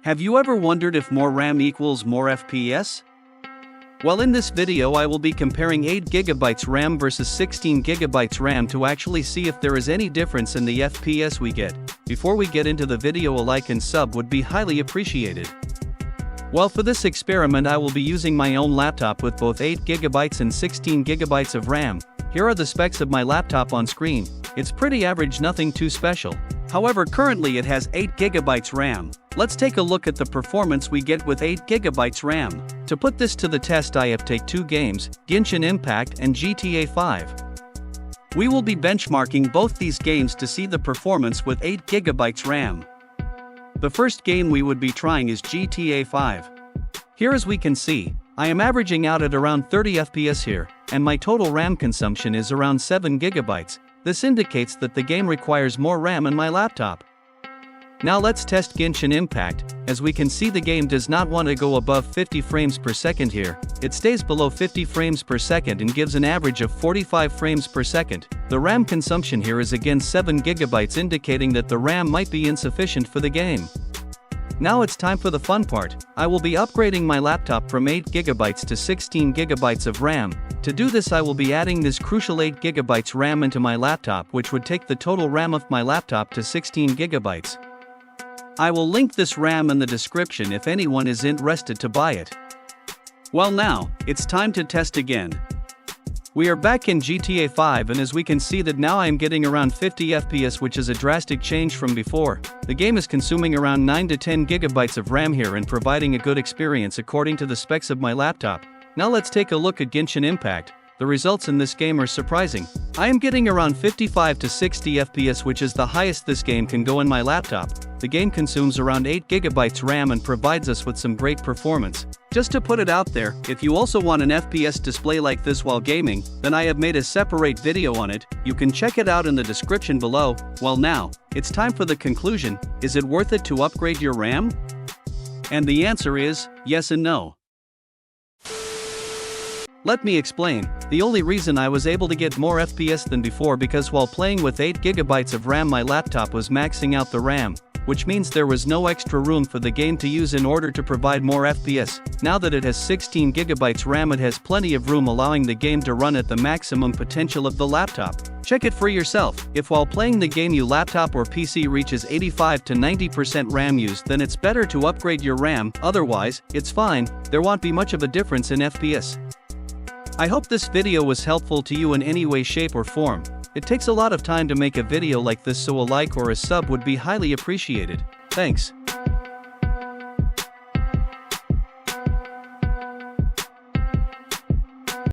Have you ever wondered if more RAM equals more FPS? Well, in this video I will be comparing 8GB RAM versus 16GB RAM to actually see if there is any difference in the FPS we get. Before we get into the video, a like and sub would be highly appreciated. Well, for this experiment I will be using my own laptop with both 8GB and 16GB of RAM. Here are the specs of my laptop on screen. It's pretty average, nothing too special. However, currently it has 8GB RAM. Let's take a look at the performance we get with 8GB RAM. To put this to the test, I have taken two games, Genshin Impact and GTA 5. We will be benchmarking both these games to see the performance with 8GB RAM. The first game we would be trying is GTA 5. Here, as we can see, I am averaging out at around 30 FPS here, and my total RAM consumption is around 7GB. This indicates that the game requires more RAM in my laptop. Now let's test Genshin Impact. As we can see, the game does not want to go above 50 frames per second here. It stays below 50 frames per second and gives an average of 45 frames per second. The RAM consumption here is again 7GB, indicating that the RAM might be insufficient for the game. Now it's time for the fun part. I will be upgrading my laptop from 8GB to 16GB of RAM. To do this, I will be adding this crucial 8GB RAM into my laptop, which would take the total RAM of my laptop to 16GB. I will link this RAM in the description if anyone is interested to buy it. Well, now, it's time to test again. We are back in GTA 5, and as we can see that now I am getting around 50 FPS, which is a drastic change from before. The game is consuming around 9 to 10GB of RAM here and providing a good experience according to the specs of my laptop. Now let's take a look at Genshin Impact. The results in this game are surprising. I am getting around 55 to 60 FPS, which is the highest this game can go in my laptop. The game consumes around 8GB RAM and provides us with some great performance. Just to put it out there, if you also want an FPS display like this while gaming, then I have made a separate video on it. You can check it out in the description below. Well, now, it's time for the conclusion. Is it worth it to upgrade your RAM? And the answer is yes and no. Let me explain. The only reason I was able to get more FPS than before because while playing with 8GB of RAM, my laptop was maxing out the RAM, which means there was no extra room for the game to use in order to provide more FPS. Now that it has 16GB RAM, it has plenty of room, allowing the game to run at the maximum potential of the laptop. Check it for yourself. If while playing the game your laptop or PC reaches 85 to 90% RAM use, then it's better to upgrade your RAM. Otherwise, it's fine, there won't be much of a difference in FPS. I hope this video was helpful to you in any way, shape or form. It takes a lot of time to make a video like this, so a like or a sub would be highly appreciated. Thanks.